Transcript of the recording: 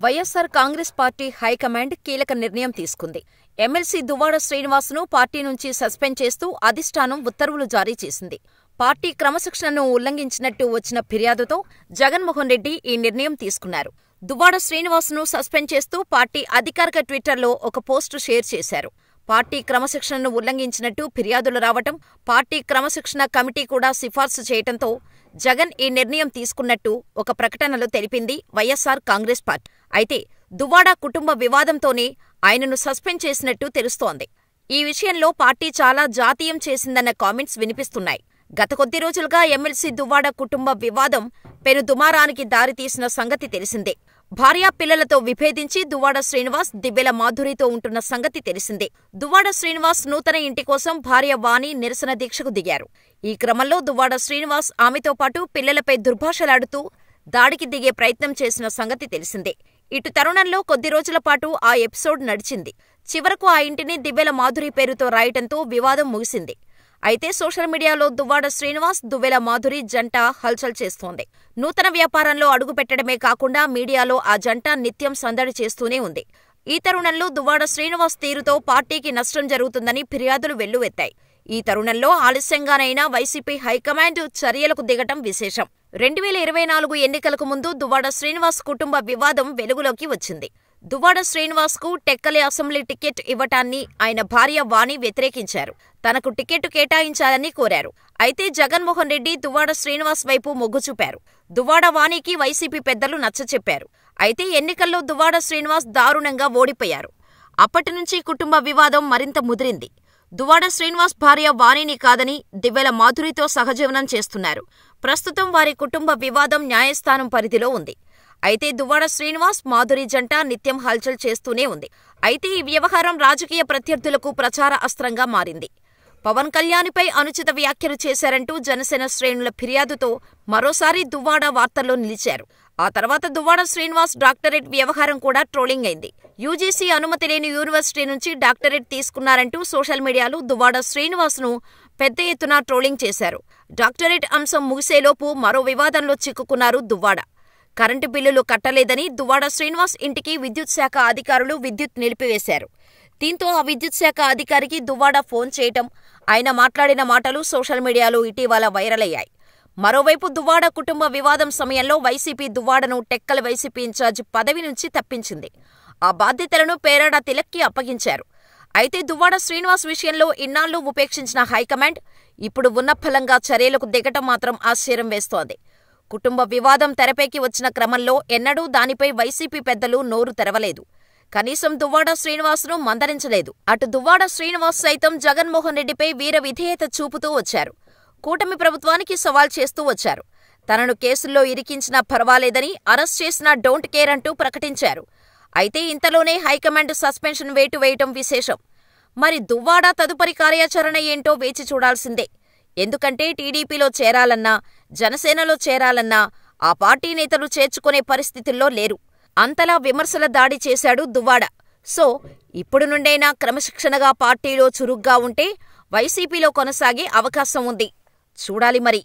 YSR Congress party high command కీలక నిర్ణయం తీసుకుంది. ఎమ్మెల్సీ దువ్వాడ శ్రీనివాస్ను పార్టీ నుంచి సస్పెండ్ చేస్తూ అధిష్టానం ఉత్తర్వులు జారీ చేసింది. పార్టీ క్రమశిక్షణను ఉల్లంఘించినట్టు వచ్చిన ఫిర్యాదుతో జగన్మోహన్ రెడ్డి ఈ నిర్ణయం తీసుకున్నారు. దువ్వాడ శ్రీనివాస్ను సస్పెండ్ చేస్తూ పార్టీ అధికారిక ట్విట్టర్లో ఒక పోస్టు షేర్ చేశారు. పార్టీ క్రమశిక్షణను ఉల్లంఘించినట్టు ఫిర్యాదులు రావటం, పార్టీ క్రమశిక్షణ కమిటీ కూడా సిఫార్సు చేయటంతో జగన్ ఈ నిర్ణయం తీసుకున్నట్టు ఒక ప్రకటనలో తెలిపింది వైఎస్సార్ కాంగ్రెస్ పార్టీ. అయితే దువ్వాడ కుటుంబ వివాదంతోనే ఆయనను సస్పెండ్ చేసినట్టు తెలుస్తోంది. ఈ విషయంలో పార్టీ చాలా జాతీయం చేసిందన్న కామెంట్స్ వినిపిస్తున్నాయి. గత కొద్ది రోజులుగా ఎమ్మెల్సీ దువ్వాడ కుటుంబ వివాదం పెను దుమారానికి దారితీసిన సంగతి తెలిసిందే. భార్యా పిల్లలతో విభేదించి దువ్వాడ శ్రీనివాస్ దివ్యల మాధురితో ఉంటున్న సంగతి తెలిసిందే. దువ్వాడ శ్రీనివాస్ నూతన ఇంటి కోసం భార్య వాణి నిరసన దీక్షకు దిగారు. ఈ క్రమంలో దువ్వాడ శ్రీనివాస్ ఆమెతో పాటు పిల్లలపై దుర్భాషలాడుతూ దాడికి దిగే ప్రయత్నం చేసిన సంగతి తెలిసిందే. ఇటు తరుణంలో కొద్ది రోజుల పాటు ఆ ఎపిసోడ్ నడిచింది. చివరకు ఆ ఇంటిని దివ్యల మాధురి పేరుతో రాయటంతో వివాదం ముగిసింది. అయితే సోషల్ మీడియాలో దువ్వాడ శ్రీనివాస్, దివ్యల మాధురి జంట హల్చల్ చేస్తోంది. నూతన వ్యాపారంలో అడుగుపెట్టడమే కాకుండా మీడియాలో ఆ జంట నిత్యం సందడి చేస్తూనే ఉంది. ఈ తరుణంలో దువ్వాడ శ్రీనివాస్ తీరుతో పార్టీకి నష్టం జరుగుతుందని ఫిర్యాదులు వెల్లువెత్తాయి. ఈ తరుణంలో ఆలస్యంగానైనా వైసీపీ హైకమాండ్ చర్యలకు దిగటం విశేషం. 2024 ఎన్నికలకు ముందు దువ్వాడ శ్రీనివాస్ కుటుంబ వివాదం వెలుగులోకి వచ్చింది. దువ్వాడ శ్రీనివాస్కు టెక్కలి అసెంబ్లీ టికెట్ ఇవ్వటాన్ని ఆయన భార్య వాణి వ్యతిరేకించారు. తనకు టికెట్ కేటాయించాలని కోరారు. అయితే జగన్మోహన్ రెడ్డి దువ్వాడ శ్రీనివాస్ వైపు మొగ్గు చూపారు. దువ్వాడ వాణికి వైసీపీ పెద్దలు నచ్చచెప్పారు. అయితే ఎన్నికల్లో దువ్వాడ శ్రీనివాస్ దారుణంగా ఓడిపోయారు. అప్పటినుంచి కుటుంబ వివాదం మరింత ముదిరింది. దువ్వాడ శ్రీనివాస్ భార్య వాణిని కాదని దివ్యల మాధురితో సహజీవనం చేస్తున్నారు. ప్రస్తుతం వారి కుటుంబ వివాదం న్యాయస్థానం పరిధిలో ఉంది. అయితే దువ్వాడ శ్రీనివాస్, మాధురి జంట నిత్యం హల్చల్ చేస్తూనే ఉంది. అయితే ఈ వ్యవహారం రాజకీయ ప్రత్యర్థులకు ప్రచార అస్త్రంగా మారింది. పవన్ కళ్యాణ్పై అనుచిత వ్యాఖ్యలు చేశారంటూ జనసేన శ్రేణుల ఫిర్యాదుతో మరోసారి దువ్వాడ వార్తల్లో నిలిచారు. ఆ తర్వాత దువ్వాడ శ్రీనివాస్ డాక్టరేట్ వ్యవహారం కూడా ట్రోలింగ్ అయింది. యూజీసీ అనుమతి లేని యూనివర్సిటీ నుంచి డాక్టరేట్ తీసుకున్నారంటూ సోషల్ మీడియాలో దువ్వాడ శ్రీనివాస్ను పెద్ద ఎత్తున ట్రోలింగ్ చేశారు. డాక్టరేట్ అంశం ముగిసేలోపు మరో వివాదంలో చిక్కుకున్నారు దువ్వాడ. కరెంటు బిల్లులు కట్టలేదని దువ్వాడ శ్రీనివాస్ ఇంటికి విద్యుత్ శాఖ అధికారులు విద్యుత్ నిలిపివేశారు. దీంతో ఆ విద్యుత్ శాఖ అధికారికి దువ్వాడ ఫోన్ చేయటం, ఆయన మాట్లాడిన మాటలు సోషల్ మీడియాలో ఇటీవల వైరల్ అయ్యాయి. మరోవైపు దువ్వాడ కుటుంబ వివాదం సమయంలో వైసీపీ దువ్వాడను టెక్కలి వైసీపీ ఇన్ఛార్జి పదవి నుంచి తప్పించింది. ఆ బాధ్యతలను పేరాడ తిలక్కి అప్పగించారు. అయితే దువ్వాడ శ్రీనివాస్ విషయంలో ఇన్నాళ్లు ఉపేక్షించిన హైకమాండ్ ఇప్పుడు ఉన్నఫలంగా చర్యలకు దిగటం మాత్రం ఆశ్చర్యం వేస్తోంది. కుటుంబ వివాదం తెరపైకి వచ్చిన క్రమంలో ఎన్నడూ దానిపై వైసీపీ పెద్దలు నోరు తెరవలేదు. కనీసం దువ్వాడ శ్రీనివాస్ను మందలించలేదు. అటు దువ్వాడ శ్రీనివాస్ సైతం జగన్మోహన్ రెడ్డిపై వీర విధేయత చూపుతూ వచ్చారు. కూటమి ప్రభుత్వానికి సవాల్ చేస్తూ వచ్చారు. తనను కేసుల్లో ఇరికించినా పర్వాలేదని, అరెస్ట్ చేసినా డోంట్ కేర్ అంటూ ప్రకటించారు. అయితే ఇంతలోనే హైకమాండ్ సస్పెన్షన్ వేటు వేయటం విశేషం. మరి దువ్వాడ తదుపరి కార్యాచరణ ఏంటో వేచి చూడాల్సిందే. ఎందుకంటే టీడీపీలో చేరాలన్నా, జనసేనలో చేరాలన్నా ఆ పార్టీ నేతలు చేర్చుకునే పరిస్థితుల్లో లేరు. అంతలా విమర్శల దాడి చేశాడు దువ్వాడ. సో ఇప్పుడు నుండైనా క్రమశిక్షణగా పార్టీలో చురుగ్గా ఉంటే వైసీపీలో కొనసాగే అవకాశం ఉంది. చూడాలి మరి.